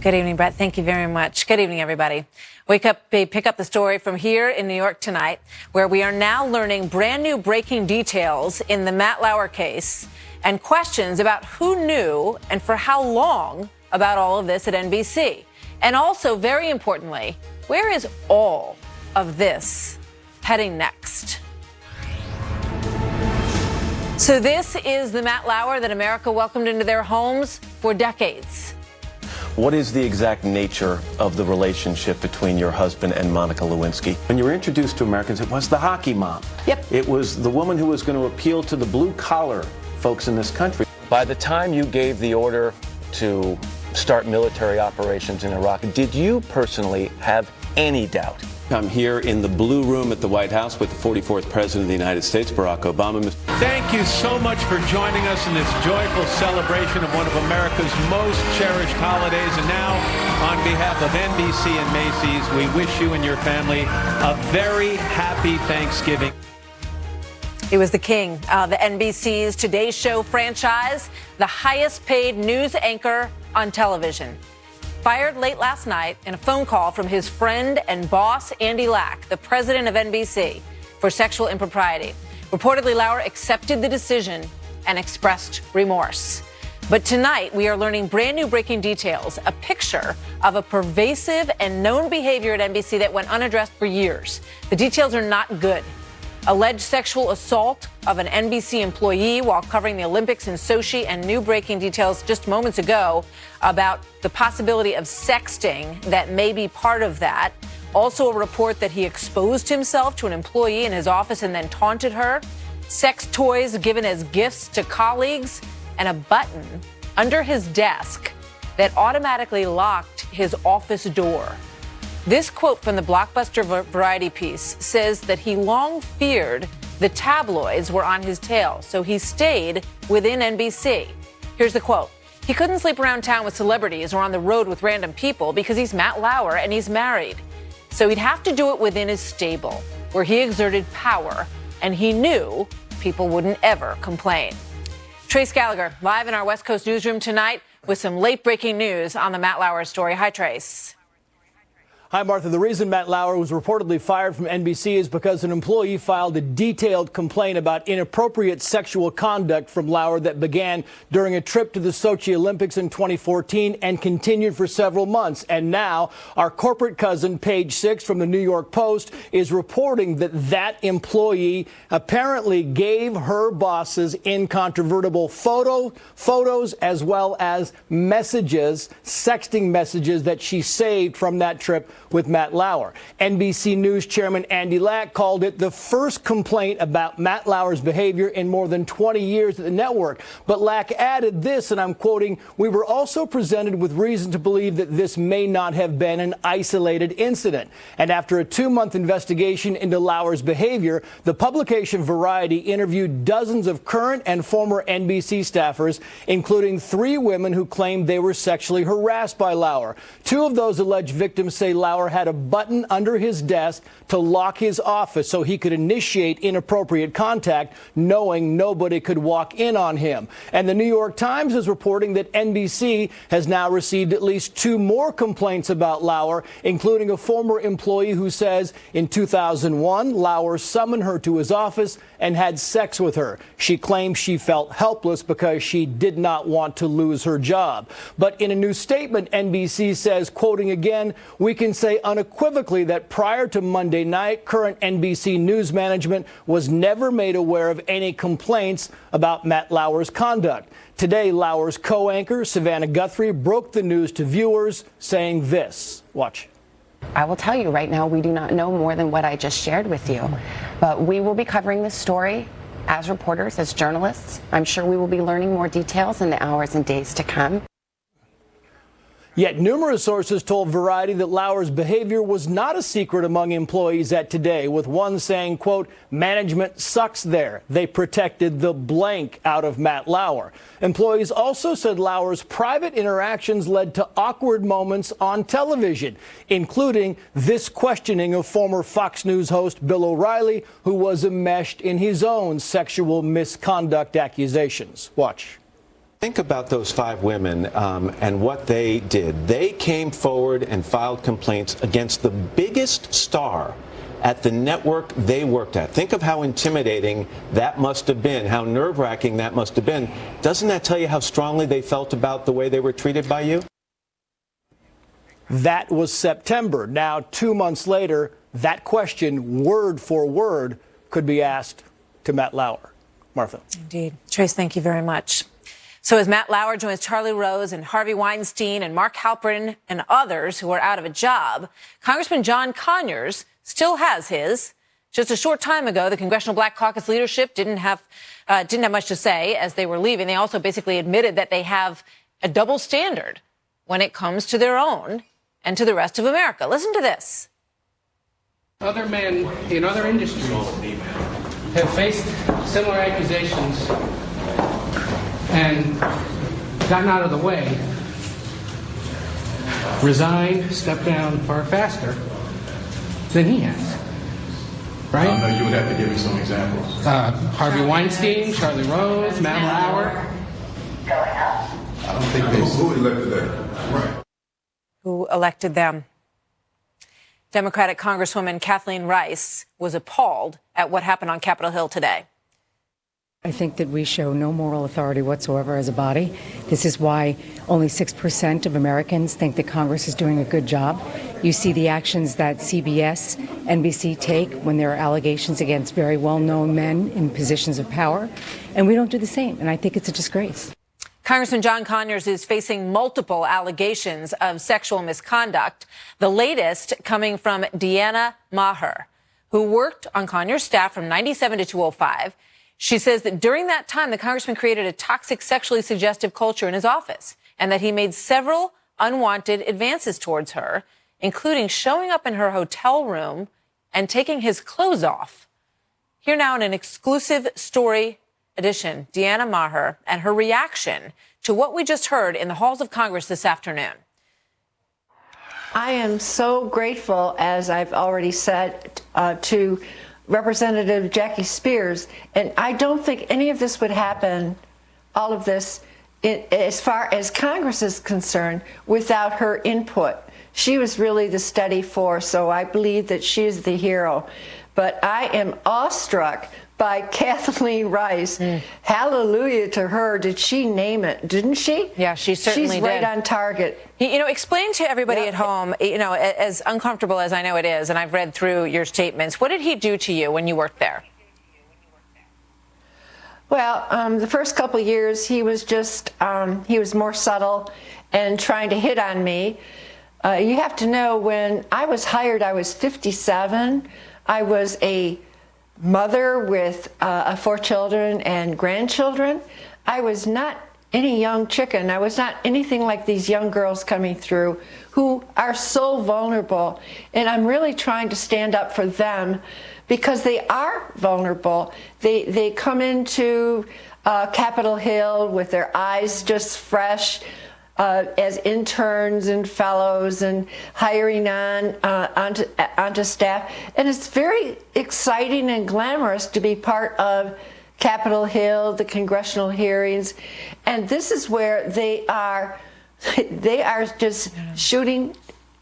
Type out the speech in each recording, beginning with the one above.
Good evening, Brett. Thank you very much. Good evening, everybody. We pick up the story from here in New York tonight, where we are now learning brand new breaking details in the Matt Lauer case and questions about who knew and for how long about all of this at NBC. And also, very importantly, where is all of this heading next? So this is the Matt Lauer that America welcomed into their homes for decades. What is the exact nature of the relationship between your husband and Monica Lewinsky? When you were introduced to Americans, it was the hockey mom. Yep. It was the woman who was going to appeal to the blue-collar folks in this country. By the time you gave the order to start military operations in Iraq, did you personally have any doubt? I'm here in the Blue Room at the White House with the 44th President of the United States, Barack Obama. Thank you so much for joining us in this joyful celebration of one of America's most cherished holidays. And now, on behalf of NBC and Macy's, we wish you and your family a very happy Thanksgiving. He was the king of the NBC's Today Show franchise, the highest paid news anchor on television. Fired late last night in a phone call from his friend and boss, Andy Lack, the president of NBC, for sexual impropriety. Reportedly, Lauer accepted the decision and expressed remorse. But tonight, we are learning brand new breaking details, a picture of a pervasive and known behavior at NBC that went unaddressed for years. The details are not good. Alleged sexual assault of an NBC employee while covering the Olympics in Sochi, and new breaking details just moments ago about the possibility of sexting that may be part of that. Also a report that he exposed himself to an employee in his office and then taunted her. Sex toys given as gifts to colleagues, and a button under his desk that automatically locked his office door. This quote from the blockbuster Variety piece says that he long feared the tabloids were on his tail, so he stayed within NBC. Here's the quote. He couldn't sleep around town with celebrities or on the road with random people because he's Matt Lauer and he's married. So he'd have to do it within his stable, where he exerted power, and he knew people wouldn't ever complain. Trace Gallagher, live in our West Coast newsroom tonight with some late-breaking news on the Matt Lauer story. Hi, Trace. Hi, Martha. The reason Matt Lauer was reportedly fired from NBC is because an employee filed a detailed complaint about inappropriate sexual conduct from Lauer that began during a trip to the Sochi Olympics in 2014 and continued for several months. And now our corporate cousin, Page 6 from the New York Post, is reporting that that employee apparently gave her bosses incontrovertible photos as well as messages, sexting messages that she saved from that trip with Matt Lauer. NBC News chairman Andy Lack called it the first complaint about Matt Lauer's behavior in more than 20 years at the network. But Lack added this, and I'm quoting, "We were also presented with reason to believe that this may not have been an isolated incident." And after a 2-month investigation into Lauer's behavior, the publication Variety interviewed dozens of current and former NBC staffers, including 3 women who claimed they were sexually harassed by Lauer. 2 of those alleged victims say Lauer had a button under his desk to lock his office so he could initiate inappropriate contact, knowing nobody could walk in on him. And the New York Times is reporting that NBC has now received at least 2 more complaints about Lauer, including a former employee who says in 2001, Lauer summoned her to his office and had sex with her. She claims she felt helpless because she did not want to lose her job. But in a new statement, NBC says, quoting again, "We can say unequivocally that prior to Monday night, current NBC News management was never made aware of any complaints about Matt Lauer's conduct." Today, Lauer's co-anchor, Savannah Guthrie, broke the news to viewers, saying this. Watch. I will tell you right now, we do not know more than what I just shared with you. But we will be covering this story as reporters, as journalists. I'm sure we will be learning more details in the hours and days to come. Yet numerous sources told Variety that Lauer's behavior was not a secret among employees at Today, with one saying, quote, "Management sucks there. They protected the blank out of Matt Lauer." Employees also said Lauer's private interactions led to awkward moments on television, including this questioning of former Fox News host Bill O'Reilly, who was enmeshed in his own sexual misconduct accusations. Watch. Think about those 5 women and what they did. They came forward and filed complaints against the biggest star at the network they worked at. Think of how intimidating that must have been, how nerve-wracking that must have been. Doesn't that tell you how strongly they felt about the way they were treated by you? That was September. Now, 2 months later, that question, word for word, could be asked to Matt Lauer. Martha. Indeed. Trace, thank you very much. So as Matt Lauer joins Charlie Rose and Harvey Weinstein and Mark Halperin and others who are out of a job, Congressman John Conyers still has his. Just a short time ago, the Congressional Black Caucus leadership didn't have much to say as they were leaving. They also basically admitted that they have a double standard when it comes to their own and to the rest of America. Listen to this. Other men in other industries have faced similar accusations and gotten out of the way, resigned, stepped down far faster than he has. Right? I know you would have to give me some examples. Harvey Weinstein, Charlie Rose, Matt Lauer. I don't think they. Who elected them? Right. Who elected them? Democratic Congresswoman Kathleen Rice was appalled at what happened on Capitol Hill today. I think that we show no moral authority whatsoever as a body. This is why only 6% of Americans think that Congress is doing a good job. You see the actions that CBS, NBC take when there are allegations against very well-known men in positions of power, and we don't do the same, and I think it's a disgrace. Congressman John Conyers is facing multiple allegations of sexual misconduct, the latest coming from Deanna Maher, who worked on Conyers' staff from 97 to 2005. She says that during that time, the congressman created a toxic, sexually suggestive culture in his office and that he made several unwanted advances towards her, including showing up in her hotel room and taking his clothes off. Here now in an exclusive story edition, Deanna Maher and her reaction to what we just heard in the halls of Congress this afternoon. I am so grateful, as I've already said, to Representative Jackie Spears, and I don't think any of this would happen, all of this, as far as Congress is concerned, without her input. She was really the steady force, so I believe that she is the hero. But I am awestruck by Kathleen Rice. Hallelujah to her. Did she name it? Didn't she? Yeah, she certainly did. She's right on target. You know, explain to everybody at home, you know, as uncomfortable as I know it is, and I've read through your statements, what did he do to you when you worked there? Well, the first couple of years, he was just, he was more subtle and trying to hit on me. You have to know, when I was hired, I was 57. I was a mother with 4 children and grandchildren. I was not any young chicken. I was not anything like these young girls coming through who are so vulnerable. And I'm really trying to stand up for them because they are vulnerable. They come into Capitol Hill with their eyes just fresh, as interns and fellows and hiring onto staff. And it's very exciting and glamorous to be part of Capitol Hill, the congressional hearings. And this is where they are just shooting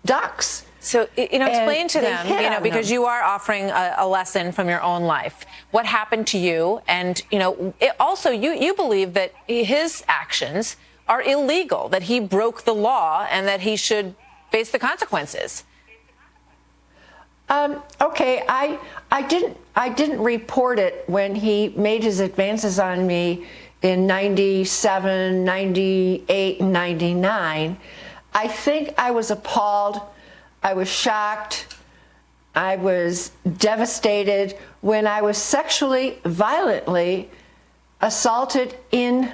ducks. So, you know, explain to them, you know, because you are offering a lesson from your own life. What happened to you? And, you know, also you believe that his actions are illegal, that he broke the law and that he should face the consequences. Okay, I didn't report it when he made his advances on me in 97, 98, and 99. I think I was appalled. I was shocked. I was devastated when I was sexually, violently assaulted in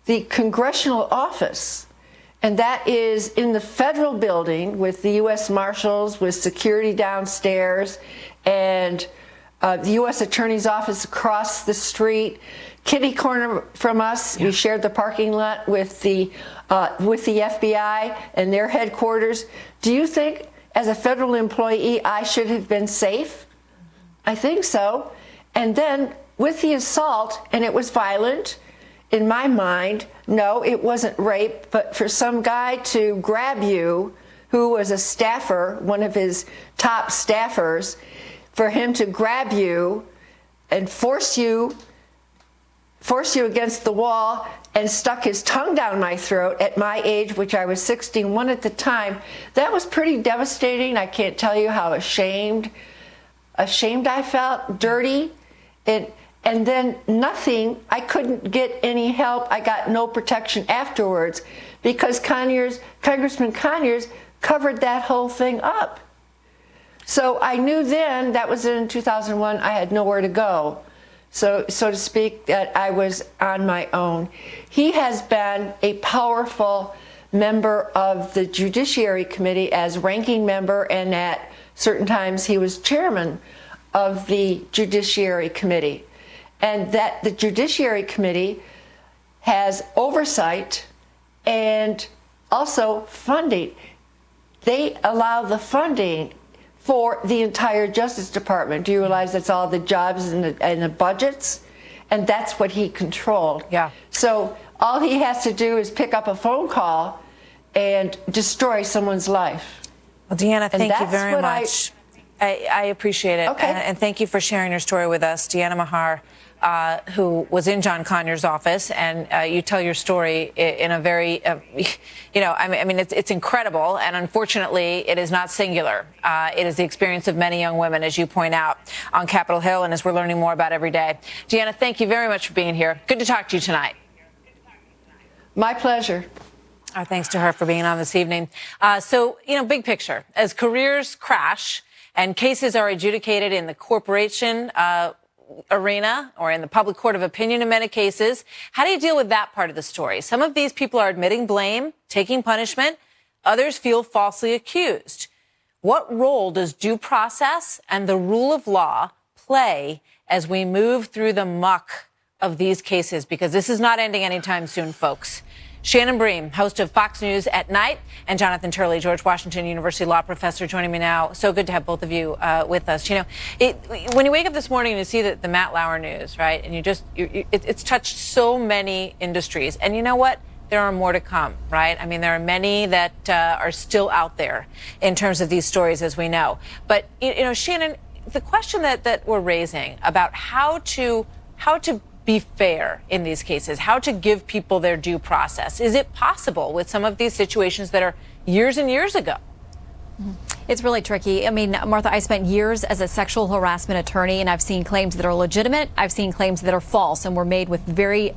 the congressional office. And that is in the federal building with the U.S. Marshals, with security downstairs, and the U.S. Attorney's office across the street. Kitty corner from us, we shared the parking lot with the FBI and their headquarters. Do you think, as a federal employee, I should have been safe? I think so. And then with the assault, and it was violent, in my mind, no, it wasn't rape, but for some guy to grab you, who was a staffer, one of his top staffers, for him to grab you and force you against the wall and stuck his tongue down my throat at my age, which I was 61 at the time, that was pretty devastating. I can't tell you how ashamed I felt, dirty, and then nothing. I couldn't get any help. I got no protection afterwards because Congressman Conyers covered that whole thing up. So I knew then, that was in 2001, I had nowhere to go, so to speak, that I was on my own. He has been a powerful member of the Judiciary Committee as ranking member, and at certain times he was chairman of the Judiciary Committee. And that the Judiciary Committee has oversight and also funding. They allow the funding for the entire Justice Department. Do you realize that's all the jobs and the budgets? And that's what he controlled. Yeah. So all he has to do is pick up a phone call and destroy someone's life. Well, Deanna, thank you very much. I appreciate it. Okay. And thank you for sharing your story with us. Deanna Mahar, who was in John Conyers' office, and you tell your story in a very, I mean, it's incredible, and unfortunately, it is not singular. It is the experience of many young women, as you point out, on Capitol Hill, and as we're learning more about every day. Deanna, thank you very much for being here. Good to talk to you tonight. My pleasure. Our thanks to her for being on this evening. So, big picture, as careers crash and cases are adjudicated in the corporation arena or in the public court of opinion in many cases, how do you deal with that part of the story? Some of these people are admitting blame, taking punishment. Others feel falsely accused. What role does due process and the rule of law play as we move through the muck of these cases? Because this is not ending anytime soon, folks. Shannon Bream, host of Fox News at Night, and Jonathan Turley, George Washington University law professor, joining me now. So good to have both of you with us. When you wake up this morning and you see the Matt Lauer news, right, and it's touched so many industries. And you know what? There are more to come, right? I mean, there are many that are still out there in terms of these stories, as we know. But, Shannon, the question that we're raising about how to be fair in these cases, how to give people their due process. Is it possible with some of these situations that are years and years ago? It's really tricky. I mean, Martha, I spent years as a sexual harassment attorney, and I've seen claims that are legitimate. I've seen claims that are false and were made with very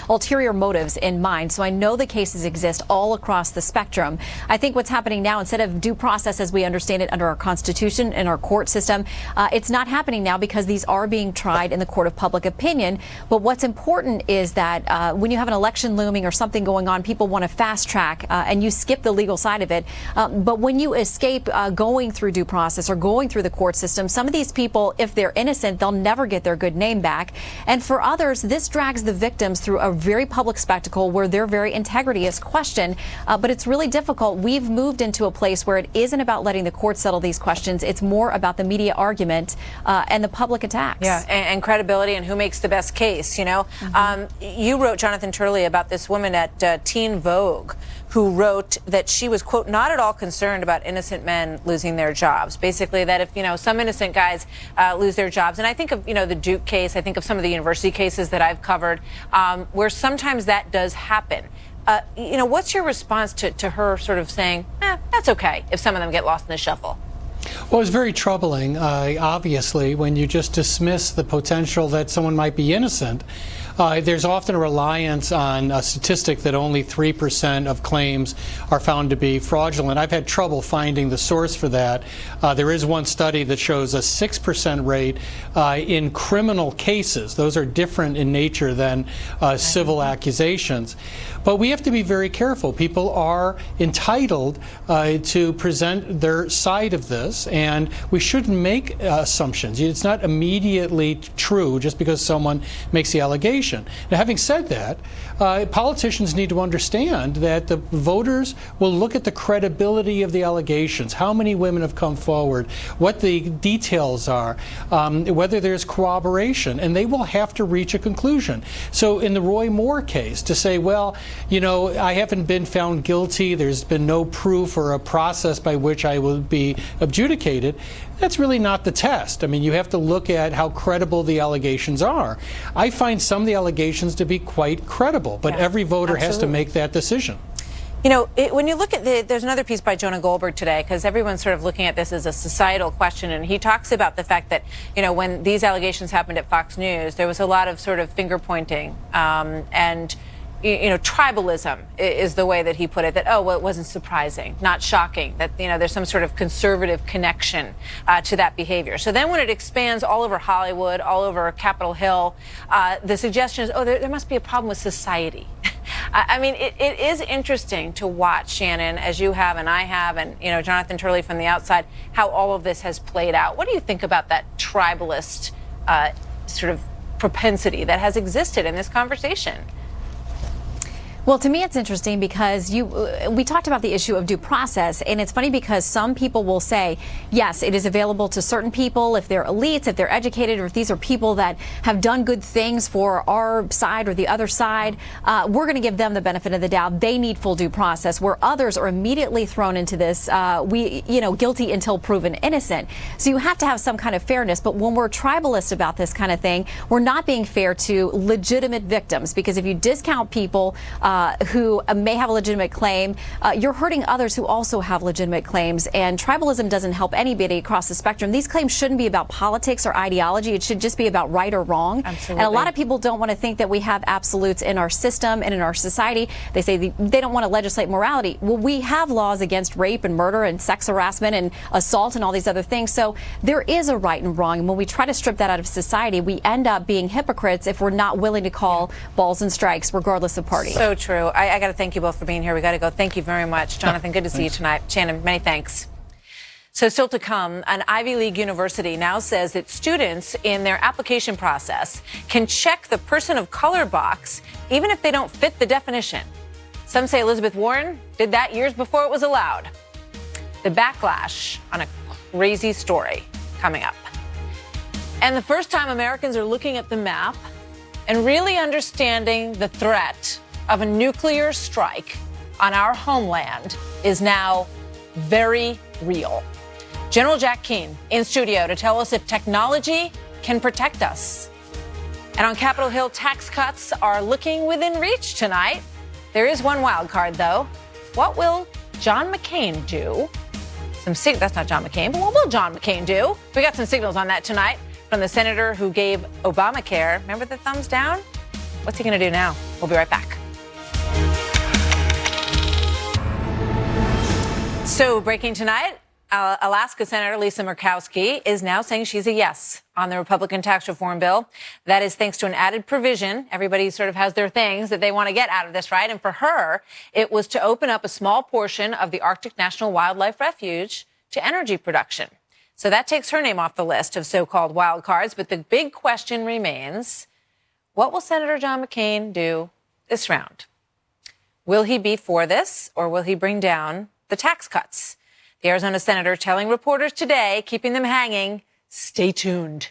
ulterior motives in mind. So I know the cases exist all across the spectrum. I think what's happening now, instead of due process as we understand it under our Constitution and our court system, it's not happening now because these are being tried in the court of public opinion. But what's important is that when you have an election looming or something going on, people want to fast track and you skip the legal side of it. But when you escape going through due process or going through the court system, some of these people, if they're innocent, they'll never get their good name back. And for others, this drags the victims through a very public spectacle where their very integrity is questioned. But it's really difficult. We've moved into a place where it isn't about letting the court settle these questions. It's more about the media argument and the public attacks. Yeah, and credibility and who makes the best case, You wrote, Jonathan Turley, about this woman at Teen Vogue who wrote that she was, quote, not at all concerned about innocent men losing their jobs. Basically, that if, some innocent guys lose their jobs, and I think of, the Duke case, I think of some of the university cases that I've covered, where sometimes that does happen. What's your response to her sort of saying, that's okay if some of them get lost in the shuffle? Well, it's very troubling, obviously, when you just dismiss the potential that someone might be innocent. There's often a reliance on a statistic that only 3% of claims are found to be fraudulent. I've had trouble finding the source for that. There is one study that shows a 6% rate in criminal cases. Those are different in nature than civil accusations. But we have to be very careful. People are entitled to present their side of this, and we shouldn't make assumptions. It's not immediately true just because someone makes the allegation. allegation. Now, having said that, politicians need to understand that the voters will look at the credibility of the allegations, how many women have come forward, what the details are, whether there's corroboration, and they will have to reach a conclusion. So in the Roy Moore case, to say, well, you know, I haven't been found guilty, there's been no proof or a process by which I will be adjudicated, that's really not the test. I mean, you have to look at how credible the allegations are. I find some of the allegations to be quite credible, but every voter has to make that decision. You know, when you look at there's another piece by Jonah Goldberg today, because everyone's sort of looking at this as a societal question, and he talks about the fact that, you know, when these allegations happened at Fox News, there was a lot of sort of finger pointing and, you know, tribalism is the way that he put it, that, oh, well, it wasn't surprising, not shocking, that, you know, there's some sort of conservative connection to that behavior. So then when it expands all over Hollywood, all over Capitol Hill, the suggestion is, oh, there must be a problem with society. I mean, it is interesting to watch, Shannon, as you have and I have, and, you know, Jonathan Turley from the outside, how all of this has played out. What do you think about that tribalist sort of propensity that has existed in this conversation? Well, to me, it's interesting because we talked about the issue of due process, and it's funny because some people will say, yes, it is available to certain people if they're elites, if they're educated, or if these are people that have done good things for our side or the other side. We're going to give them the benefit of the doubt. They need full due process, where others are immediately thrown into this, guilty until proven innocent. So you have to have some kind of fairness. But when we're tribalist about this kind of thing, we're not being fair to legitimate victims, because if you discount people who may have a legitimate claim, you're hurting others who also have legitimate claims. And tribalism doesn't help anybody across the spectrum. These claims shouldn't be about politics or ideology. It should just be about right or wrong. Absolutely. And a lot of people don't want to think that we have absolutes in our system and in our society. They say they don't want to legislate morality. Well, we have laws against rape and murder and sex harassment and assault and all these other things. So there is a right and wrong. And when we try to strip that out of society, we end up being hypocrites if we're not willing to call balls and strikes, regardless of party. So true. I got to thank you both for being here. We got to go. Thank you very much. Jonathan, good to see you tonight. Shannon, many thanks. So still to come, an Ivy League university now says that students in their application process can check the person of color box even if they don't fit the definition. Some say Elizabeth Warren did that years before it was allowed. The backlash on a crazy story coming up. And the first time Americans are looking at the map and really understanding the threat of a nuclear strike on our homeland is now very real. General Jack Keane in studio to tell us if technology can protect us. And on Capitol Hill, tax cuts are looking within reach tonight. There is one wild card, though. What will John McCain do? That's not John McCain, but what will John McCain do? We got some signals on that tonight from the senator who gave Obamacare. Remember the thumbs down? What's he going to do now? We'll be right back. So breaking tonight, Alaska Senator Lisa Murkowski is now saying she's a yes on the Republican tax reform bill. That is thanks to an added provision. Everybody sort of has their things that they want to get out of this, right? And for her, it was to open up a small portion of the Arctic National Wildlife Refuge to energy production. So that takes her name off the list of so-called wild cards. But the big question remains, what will Senator John McCain do this round? Will he be for this, or will he bring down the tax cuts? The Arizona senator telling reporters today, keeping them hanging, stay tuned.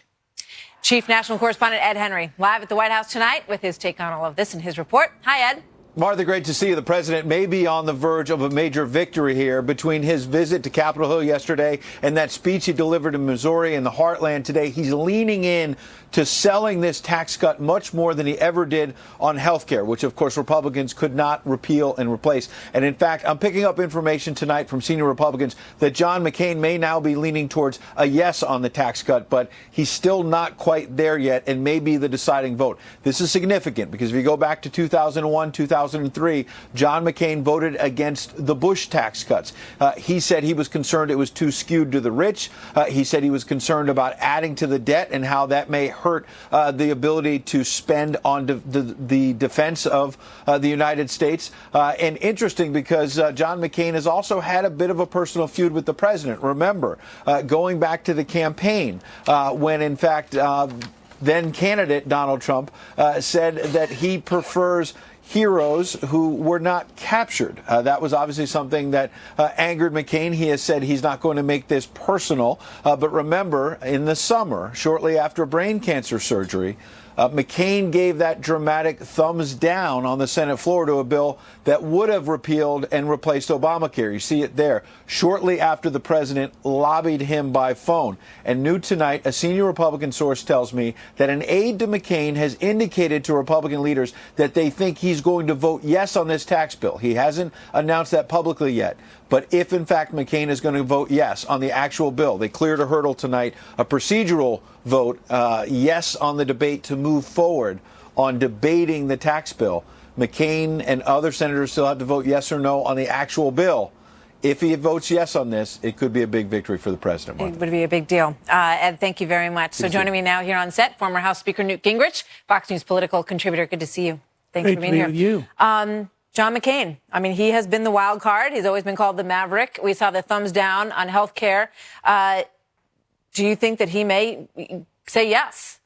Chief National Correspondent Ed Henry live at the White House tonight with his take on all of this in his report. Hi, Ed. Martha, great to see you. The president may be on the verge of a major victory here between his visit to Capitol Hill yesterday and that speech he delivered in Missouri and the heartland today. He's leaning in to selling this tax cut much more than he ever did on health care, which, of course, Republicans could not repeal and replace. And in fact, I'm picking up information tonight from senior Republicans that John McCain may now be leaning towards a yes on the tax cut, but he's still not quite there yet and may be the deciding vote. This is significant because if you go back to 2001, 2003, John McCain voted against the Bush tax cuts. He said he was concerned it was too skewed to the rich. He said he was concerned about adding to the debt and how that may hurt the ability to spend on the defense of the United States. And interesting because John McCain has also had a bit of a personal feud with the president. Remember, going back to the campaign when, in fact, then candidate Donald Trump said that he prefers heroes who were not captured. That was obviously something that angered McCain. He has said he's not going to make this personal. But remember, in the summer, shortly after brain cancer surgery, McCain gave that dramatic thumbs down on the Senate floor to a bill that would have repealed and replaced Obamacare. You see it there. Shortly after the president lobbied him by phone. And new tonight, a senior Republican source tells me that an aide to McCain has indicated to Republican leaders that they think he's going to vote yes on this tax bill. He hasn't announced that publicly yet. But if, in fact, McCain is going to vote yes on the actual bill, they cleared a hurdle tonight, a procedural vote, yes on the debate to move forward on debating the tax bill. McCain and other senators still have to vote yes or no on the actual bill. If he votes yes on this, it could be a big victory for the president, Martha. It would be a big deal. Ed, thank you very much. So joining me now here on set, former House Speaker Newt Gingrich, Fox News political contributor. Good to see you. Thanks for being here. You. John McCain. I mean, he has been the wild card. He's always been called the Maverick. We saw the thumbs down on health care. Do you think that he may say yes?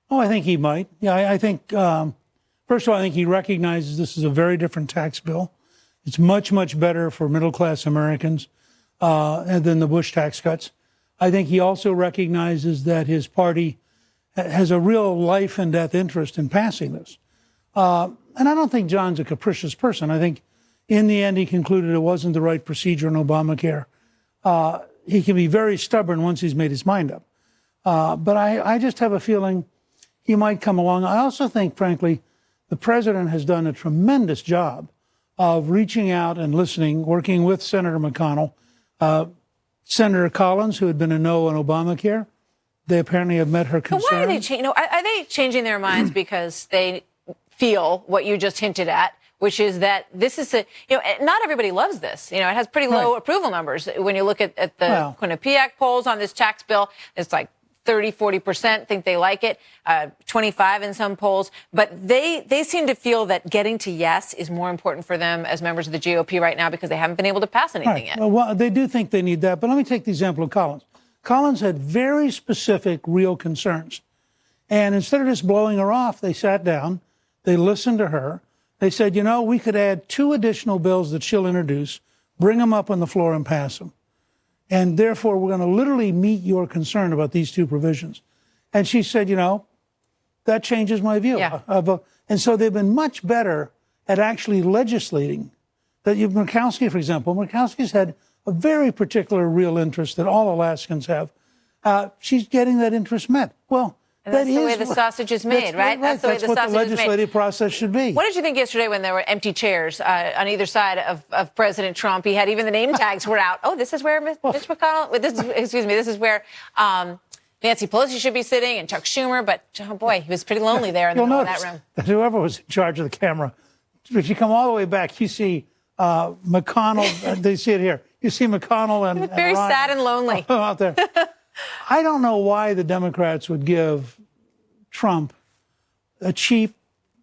Oh, I think he might. Yeah, I think, first of all, I think he recognizes this is a very different tax bill. It's much, much better for middle-class Americans than the Bush tax cuts. I think he also recognizes that his party has a real life and death interest in passing this. And I don't think John's a capricious person. I think in the end he concluded it wasn't the right procedure in Obamacare. He can be very stubborn once he's made his mind up. But I just have a feeling he might come along. I also think, frankly, the president has done a tremendous job of reaching out and listening, working with Senator McConnell. Senator Collins, who had been a no on Obamacare, they apparently have met her concerns. But why are they are they changing their minds because they feel what you just hinted at, which is that this is not everybody loves this. It has pretty low approval numbers. When you look at the Quinnipiac polls on this tax bill, it's like 30-40% think they like it, 25 in some polls. But they seem to feel that getting to yes is more important for them as members of the GOP right now because they haven't been able to pass anything yet. Well, they do think they need that. But let me take the example of Collins. Collins had very specific, real concerns. And instead of just blowing her off, they sat down, they listened to her. They said, we could add 2 additional bills that she'll introduce, bring them up on the floor and pass them. And therefore, we're going to literally meet your concern about these 2 provisions. And she said, that changes my view. Yeah. And so they've been much better at actually legislating. Murkowski, for example, Murkowski's had a very particular real interest that all Alaskans have. She's getting that interest met. Well, and that's the way the sausage is made, right? That's the way the sausage is made. That's what the legislative process should be. What did you think yesterday when there were empty chairs on either side of President Trump? He had even the name tags were out. Oh, this is where Mitch McConnell. This is where Nancy Pelosi should be sitting and Chuck Schumer. But oh boy, he was pretty lonely there in the middle of that room. Whoever was in charge of the camera, if you come all the way back, you see McConnell. They see it here. You see McConnell and very Ryan sad and lonely out there. I don't know why the Democrats would give Trump a cheap,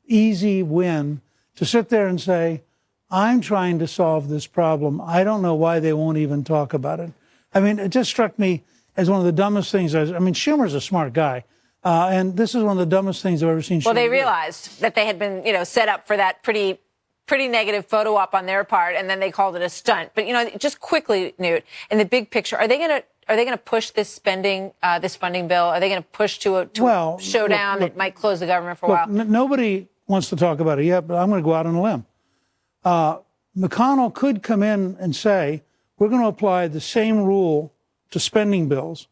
easy win to sit there and say, I'm trying to solve this problem. I don't know why they won't even talk about it. I mean, it just struck me as one of the dumbest things. Schumer's a smart guy. And this is one of the dumbest things I've ever seen. Well, they realized that they had been, set up for that pretty negative photo op on their part, and then they called it a stunt. But, just quickly, Newt, in the big picture, are they going to push this funding bill? Are they going to push to a showdown that might close the government for a while? Nobody wants to talk about it yet, but I'm going to go out on a limb. McConnell could come in and say, we're going to apply the same rule to spending bills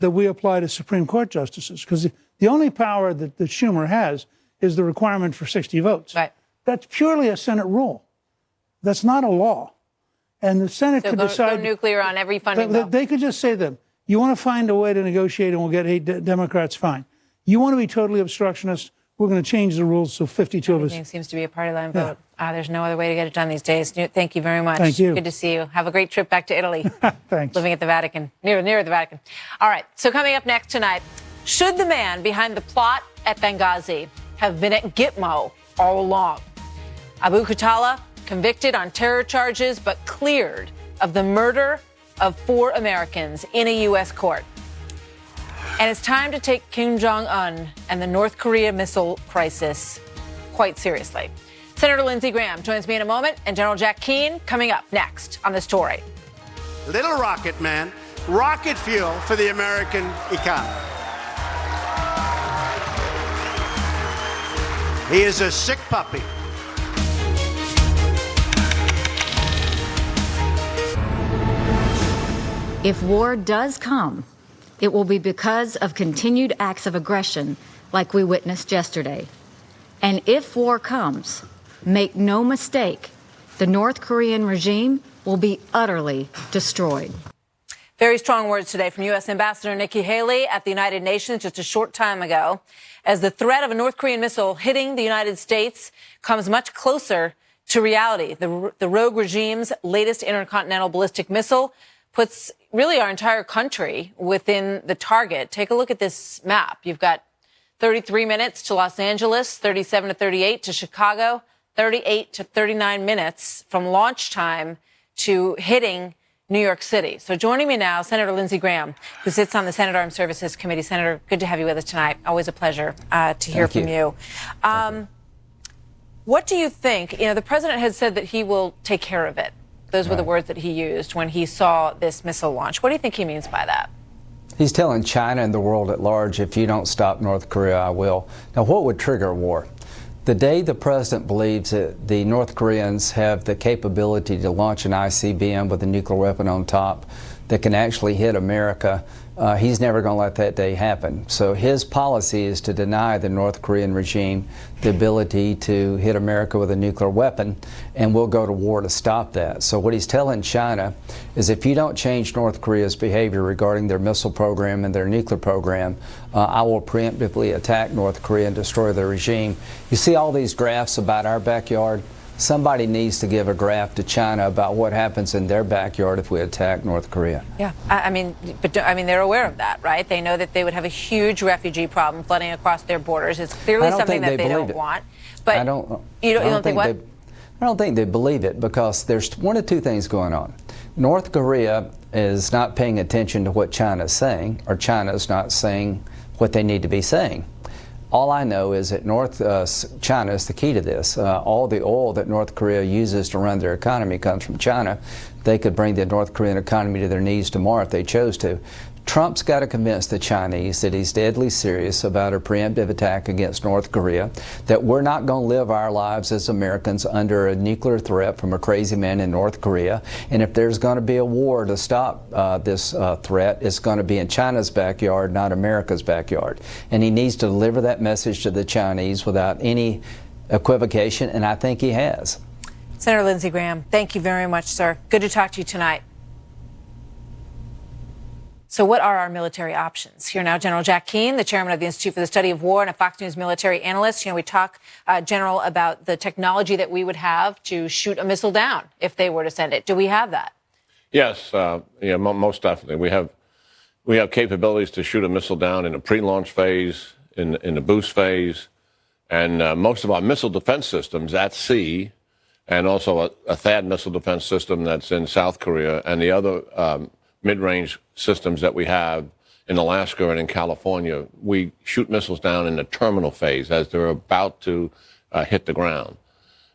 that we apply to Supreme Court justices, because the only power that Schumer has is the requirement for 60 votes. Right. That's purely a Senate rule. That's not a law. And the Senate could decide. Go nuclear on every funding bill. They could just say that you want to find a way to negotiate and we'll get 8 Democrats, fine. You want to be totally obstructionist, we're going to change the rules so 52 of us. Everything seems to be a party line vote. There's no other way to get it done these days. Newt, thank you very much. Thank you. Good to see you. Have a great trip back to Italy. Thanks. Living at the Vatican, near the Vatican. All right, so coming up next tonight, should the man behind the plot at Benghazi have been at Gitmo all along? Abu Khatala, convicted on terror charges, but cleared of the murder of 4 Americans in a U.S. court. And it's time to take Kim Jong-un and the North Korea missile crisis quite seriously. Senator Lindsey Graham joins me in a moment, and General Jack Keane coming up next on The Story. Little rocket man, rocket fuel for the American economy. He is a sick puppy. If war does come, it will be because of continued acts of aggression like we witnessed yesterday. And if war comes, make no mistake, the North Korean regime will be utterly destroyed. Very strong words today from U.S. Ambassador Nikki Haley at the United Nations just a short time ago, as the threat of a North Korean missile hitting the United States comes much closer to reality. The rogue regime's latest intercontinental ballistic missile puts really our entire country within the target. Take a look at this map. You've got 33 minutes to Los Angeles, 37 to 38 to Chicago, 38 to 39 minutes from launch time to hitting New York City. So joining me now, Senator Lindsey Graham, who sits on the Senate Armed Services Committee. Senator, good to have you with us tonight. Always a pleasure to hear from you. What do you think? You know, the president has said that he will take care of it. Those were the words that he used when he saw this missile launch. What do you think he means by that? He's telling China and the world at large, if you don't stop North Korea, I will. Now, what would trigger a war? The day the president believes that the North Koreans have the capability to launch an ICBM with a nuclear weapon on top that can actually hit America, he's never going to let that day happen. So his policy is to deny the North Korean regime the ability to hit America with a nuclear weapon, and we'll go to war to stop that. So what he's telling China is, if you don't change North Korea's behavior regarding their missile program and their nuclear program, I will preemptively attack North Korea and destroy their regime. You see all these graphs about our backyard? Somebody needs to give a graph to China about what happens in their backyard if we attack North Korea. Yeah, I mean, they're aware of that, right? They know that they would have a huge refugee problem flooding across their borders. It's clearly something that they don't want. But I don't think what? I don't think they believe it, because there's one of two things going on. North Korea is not paying attention to what China is saying, or China is not saying what they need to be saying. All I know is that China is the key to this. All the oil that North Korea uses to run their economy comes from China. They could bring the North Korean economy to their knees tomorrow if they chose to. Trump's got to convince the Chinese that he's deadly serious about a preemptive attack against North Korea, that we're not going to live our lives as Americans under a nuclear threat from a crazy man in North Korea. And if there's going to be a war to stop this threat, it's going to be in China's backyard, not America's backyard. And he needs to deliver that message to the Chinese without any equivocation, and I think he has. Senator Lindsey Graham, thank you very much, sir. Good to talk to you tonight. So what are our military options? Here now, General Jack Keane, the chairman of the Institute for the Study of War and a Fox News military analyst. You know, we talk, General, about the technology that we would have to shoot a missile down if they were to send it. Do we have that? Yes, most definitely. We have capabilities to shoot a missile down in a pre-launch phase, in the boost phase, and most of our missile defense systems at sea, and also a THAAD missile defense system that's in South Korea, and the other mid-range systems that we have in Alaska and in California, we shoot missiles down in the terminal phase as they're about to hit the ground.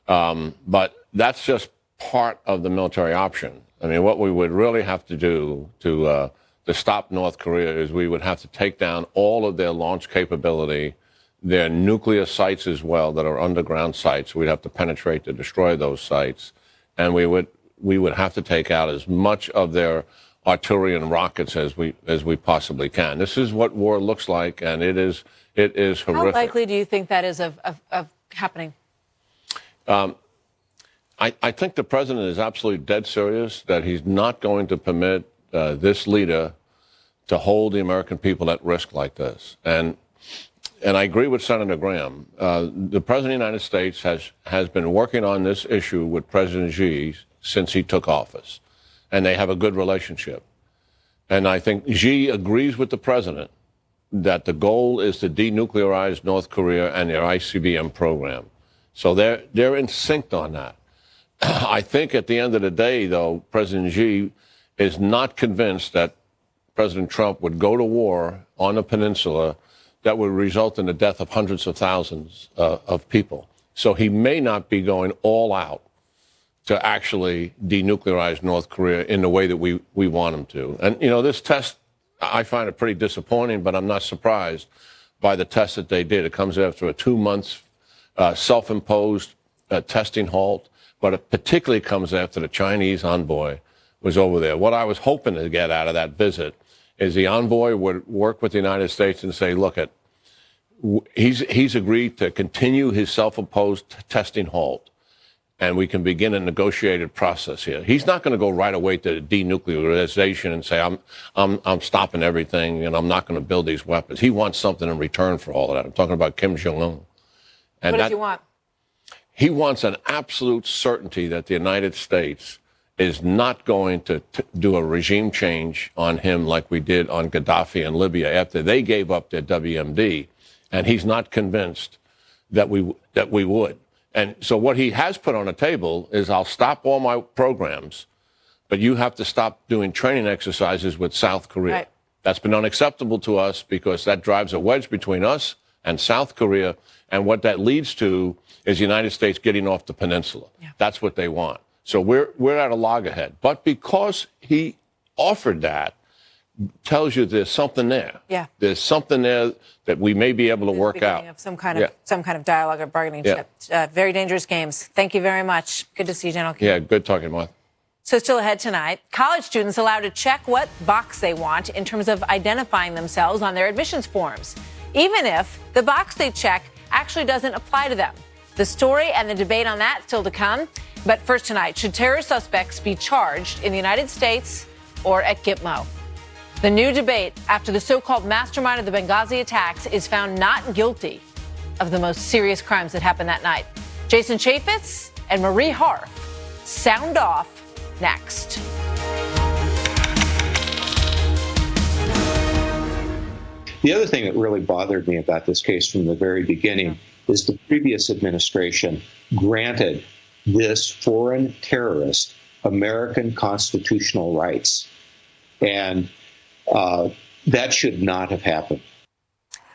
But that's just part of the military option. I mean, what we would really have to do to stop North Korea is we would have to take down all of their launch capability, their nuclear sites as well that are underground sites. We'd have to penetrate to destroy those sites, and we would have to take out as much of their artillery and rockets as we possibly can. This is what war looks like, and it is horrific. How likely do you think that is of happening? I think the president is absolutely dead serious that he's not going to permit this leader to hold the American people at risk like this. And I agree with Senator Graham. The president of the United States has been working on this issue with President Xi since he took office, and they have a good relationship. And I think Xi agrees with the president that the goal is to denuclearize North Korea and their ICBM program. So they're in sync on that. I think at the end of the day, though, President Xi is not convinced that President Trump would go to war on the peninsula that would result in the death of hundreds of thousands of people. So he may not be going all out to actually denuclearize North Korea in the way that we want him to. And, you know, this test, I find it pretty disappointing, but I'm not surprised by the test that they did. It comes after a 2-month self-imposed testing halt, but it particularly comes after the Chinese envoy was over there. What I was hoping to get out of that visit is the envoy would work with the United States and say, look, he's agreed to continue his self-imposed testing halt, and we can begin a negotiated process here. He's not going to go right away to denuclearization and say, I'm stopping everything and I'm not going to build these weapons. He wants something in return for all of that. I'm talking about Kim Jong-un. And what does he want? He wants an absolute certainty that the United States is not going to do a regime change on him like we did on Gaddafi and Libya after they gave up their WMD. And he's not convinced that we would. And so what he has put on the table is, I'll stop all my programs, but you have to stop doing training exercises with South Korea. Right. That's been unacceptable to us because that drives a wedge between us and South Korea. And what that leads to is the United States getting off the peninsula. Yeah. That's what they want. So we're at a loggerhead. But because he offered that, tells you there's something there. Yeah. There's something there that we may be able to work out. Of some kind of dialogue or bargaining chip. Very dangerous games. Thank you very much. Good to see you, General King. Yeah, good talking, Martha. So still ahead tonight, college students allowed to check what box they want in terms of identifying themselves on their admissions forms, even if the box they check actually doesn't apply to them. The story and the debate on that still to come. But first tonight, should terrorist suspects be charged in the United States or at Gitmo? The new debate after the so-called mastermind of the Benghazi attacks is found not guilty of the most serious crimes that happened that night. Jason Chaffetz and Marie Harf sound off next. The other thing that really bothered me about this case from the very beginning is the previous administration granted this foreign terrorist American constitutional rights. And that should not have happened.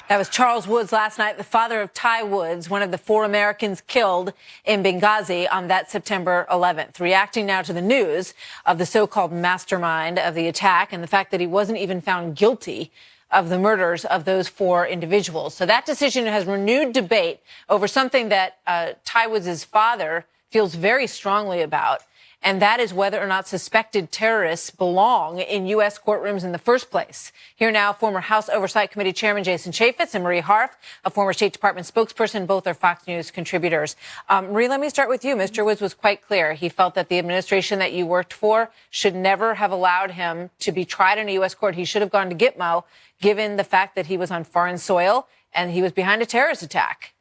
That was Charles Woods last night, the father of Ty Woods, one of the 4 Americans killed in Benghazi on that September 11th, reacting now to the news of the so-called mastermind of the attack and the fact that he wasn't even found guilty of the murders of those 4 individuals. So that decision has renewed debate over something that Ty Woods' father feels very strongly about, and that is whether or not suspected terrorists belong in U.S. courtrooms in the first place. Here now, former House Oversight Committee Chairman Jason Chaffetz and Marie Harf, a former State Department spokesperson. Both are Fox News contributors. Marie, let me start with you. Mr. Woods was quite clear. He felt that the administration that you worked for should never have allowed him to be tried in a U.S. court. He should have gone to Gitmo, given the fact that he was on foreign soil and he was behind a terrorist attack.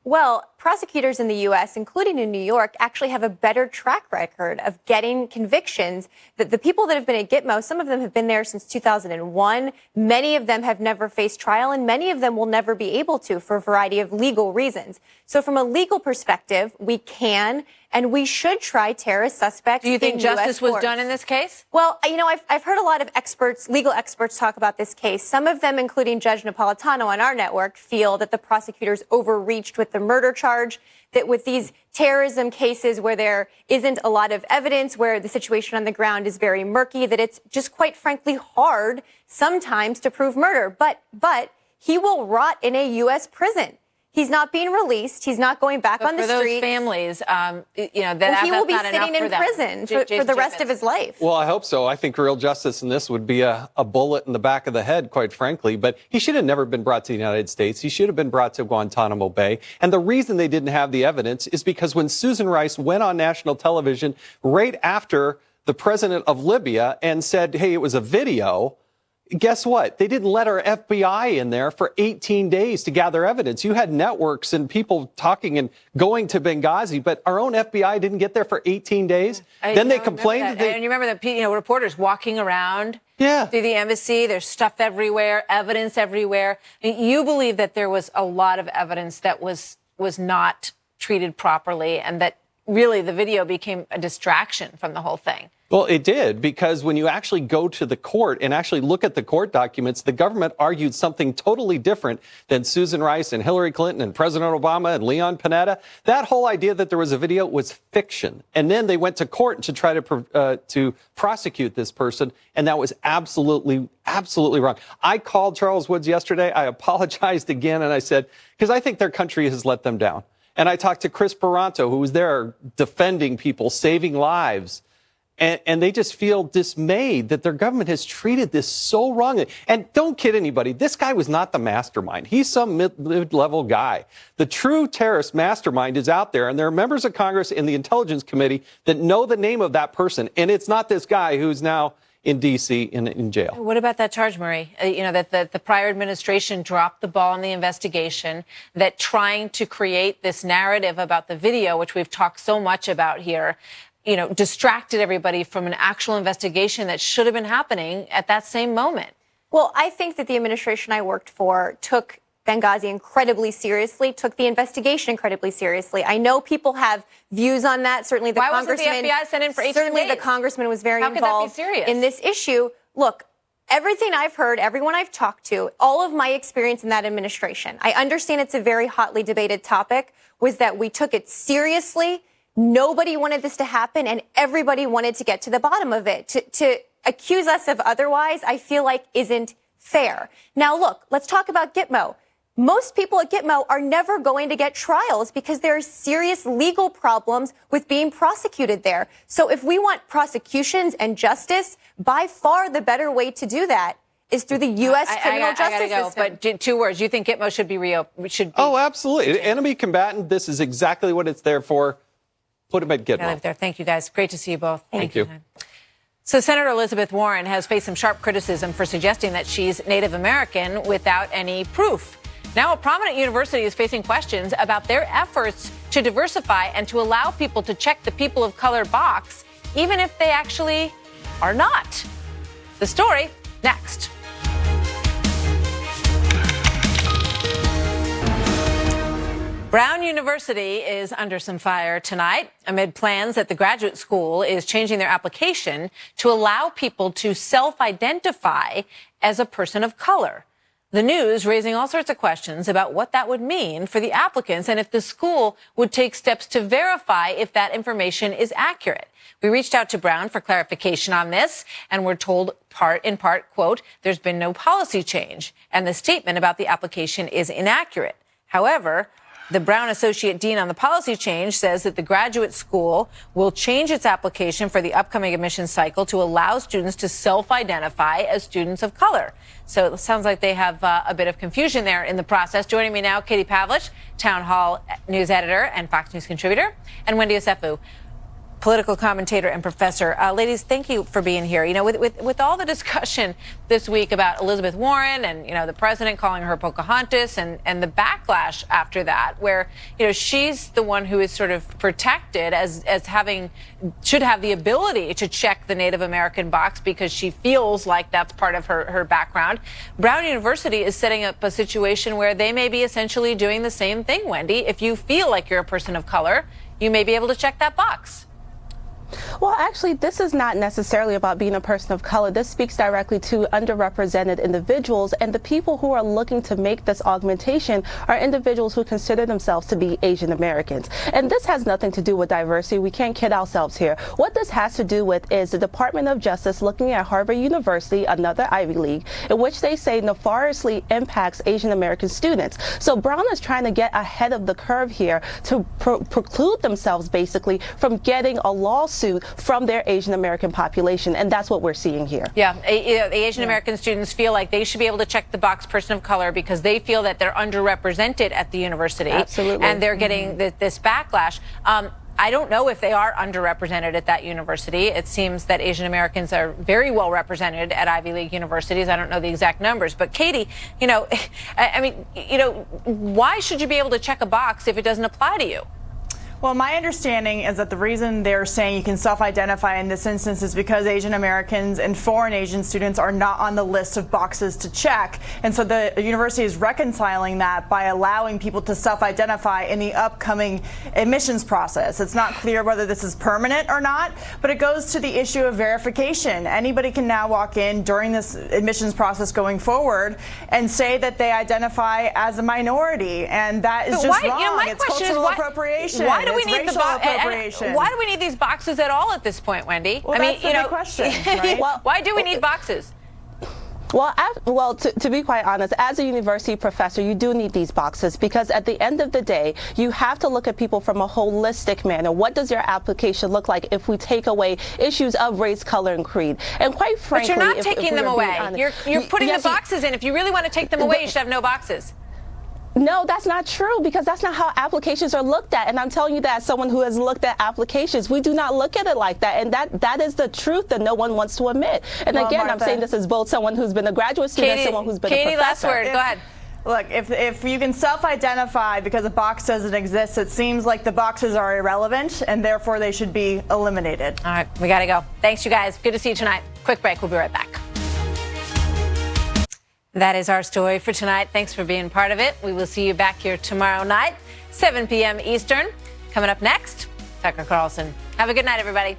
Well, prosecutors in the U.S., including in New York, actually have a better track record of getting convictions. The people that have been at Gitmo, some of them have been there since 2001. Many of them have never faced trial, and many of them will never be able to for a variety of legal reasons. So from a legal perspective, we can and we should try terrorist suspects. Do you think justice was done in this case? Well, you know, I've heard a lot of experts, legal experts, talk about this case. Some of them, including Judge Napolitano on our network, feel that the prosecutors overreached with the murder charge, that with these terrorism cases where there isn't a lot of evidence, where the situation on the ground is very murky, that it's just quite frankly hard sometimes to prove murder. But he will rot in a U.S. prison. He's not being released. He's not going back on the streets. For those families, you know, he will be sitting in prison for the rest of his life. Well, I hope so. I think real justice in this would be a bullet in the back of the head, quite frankly. But he should have never been brought to the United States. He should have been brought to Guantanamo Bay. And the reason they didn't have the evidence is because when Susan Rice went on national television right after the president of Libya and said, hey, it was a video, guess what? They didn't let our FBI in there for 18 days to gather evidence. You had networks and people talking and going to Benghazi, but our own FBI didn't get there for 18 days. Then they complained. And you remember that, you know, reporters walking around through the embassy. There's stuff everywhere, evidence everywhere. You believe that there was a lot of evidence that was not treated properly and that really the video became a distraction from the whole thing. Well, it did, because when you actually go to the court and actually look at the court documents, the government argued something totally different than Susan Rice and Hillary Clinton and President Obama and Leon Panetta. That whole idea that there was a video was fiction. And then they went to court to try to prosecute this person, and that was absolutely wrong. I called Charles Woods yesterday. I apologized again, and I said, because I think their country has let them down. And I talked to Chris Paranto, who was there defending people, saving lives. And they just feel dismayed that their government has treated this so wrongly. And don't kid anybody, this guy was not the mastermind. He's some mid-level guy. The true terrorist mastermind is out there, and there are members of Congress in the Intelligence Committee that know the name of that person. And it's not this guy who's now in D.C. in jail. What about that charge, Marie? That the prior administration dropped the ball in the investigation, that trying to create this narrative about the video, which we've talked so much about here, distracted everybody from an actual investigation that should have been happening at that same moment. Well, I think that the administration I worked for took Benghazi incredibly seriously, took the investigation incredibly seriously. I know people have views on that. Certainly the congressman. Why wasn't the FBI sent in for 18 Certainly days? The congressman was very involved. involved How could that be serious? In this issue. Look, everything I've heard, everyone I've talked to, all of my experience in that administration, I understand it's a very hotly debated topic, was that we took it seriously. Nobody wanted this to happen, and everybody wanted to get to the bottom of it. To accuse us of otherwise, I feel like isn't fair. Now, look, let's talk about Gitmo. Most people at Gitmo are never going to get trials because there are serious legal problems with being prosecuted there. So if we want prosecutions and justice, by far the better way to do that is through the U.S. criminal justice system. But 2 words. You think Gitmo should be reopened? Oh, absolutely. Enemy combatant, this is exactly what it's there for. Put him at Gitmo. There. Thank you, guys. Great to see you both. Thank you. So Senator Elizabeth Warren has faced some sharp criticism for suggesting that she's Native American without any proof. Now a prominent university is facing questions about their efforts to diversify and to allow people to check the people of color box, even if they actually are not. The story next. Brown University is under some fire tonight amid plans that the graduate school is changing their application to allow people to self-identify as a person of color. The news raising all sorts of questions about what that would mean for the applicants and if the school would take steps to verify if that information is accurate. We reached out to Brown for clarification on this, and we're told in part, quote, there's been no policy change, and the statement about the application is inaccurate. However, the Brown Associate Dean on the policy change says that the graduate school will change its application for the upcoming admissions cycle to allow students to self-identify as students of color. So it sounds like they have a bit of confusion there in the process. Joining me now, Katie Pavlich, Town Hall News editor and Fox News contributor, and Wendy Osefu, political commentator and professor. Ladies, thank you for being here. With all the discussion this week about Elizabeth Warren and, the president calling her Pocahontas and the backlash after that, where, she's the one who is sort of protected as should have the ability to check the Native American box because she feels like that's part of her background. Brown University is setting up a situation where they may be essentially doing the same thing, Wendy. If you feel like you're a person of color, you may be able to check that box. Well, actually, this is not necessarily about being a person of color. This speaks directly to underrepresented individuals, and the people who are looking to make this augmentation are individuals who consider themselves to be Asian Americans. And this has nothing to do with diversity. We can't kid ourselves here. What this has to do with is the Department of Justice looking at Harvard University, another Ivy League, in which they say nefariously impacts Asian American students. So Brown is trying to get ahead of the curve here to preclude themselves basically from getting a lawsuit from their Asian American population, and that's what we're seeing here. Yeah, the Asian American students feel like they should be able to check the box person of color because they feel that they're underrepresented at the university. Absolutely. And they're getting this backlash. I don't know if they are underrepresented at that university. It seems that Asian Americans are very well represented at Ivy League universities. I don't know the exact numbers. But Katie, why should you be able to check a box if it doesn't apply to you? Well, my understanding is that the reason they're saying you can self-identify in this instance is because Asian Americans and foreign Asian students are not on the list of boxes to check. And so the university is reconciling that by allowing people to self-identify in the upcoming admissions process. It's not clear whether this is permanent or not, but it goes to the issue of verification. Anybody can now walk in during this admissions process going forward and say that they identify as a minority, and that is just wrong. My it's question cultural is appropriation. Why do we It's need racial appropriation. why do we need these boxes at all at this point, Wendy? Well, that's the big question, right? Why do we need boxes? Well, to be quite honest, as a university professor, you do need these boxes because at the end of the day, you have to look at people from a holistic manner. What does your application look like if we take away issues of race, color, and creed? And quite frankly, but you're not taking them away. You're putting the boxes in. If you really want to take them away, you should have no boxes. No, that's not true because that's not how applications are looked at. And I'm telling you that as someone who has looked at applications, we do not look at it like that. And that is the truth that no one wants to admit. And well, again, Martha, I'm saying this as both someone who's been a graduate student and someone who's been a professor. Last word. Go ahead. Look, if you can self-identify because a box doesn't exist, it seems like the boxes are irrelevant and therefore they should be eliminated. All right, we got to go. Thanks, you guys. Good to see you tonight. Quick break. We'll be right back. That is our story for tonight. Thanks for being part of it. We will see you back here tomorrow night, 7 p.m. Eastern. Coming up next, Tucker Carlson. Have a good night, everybody.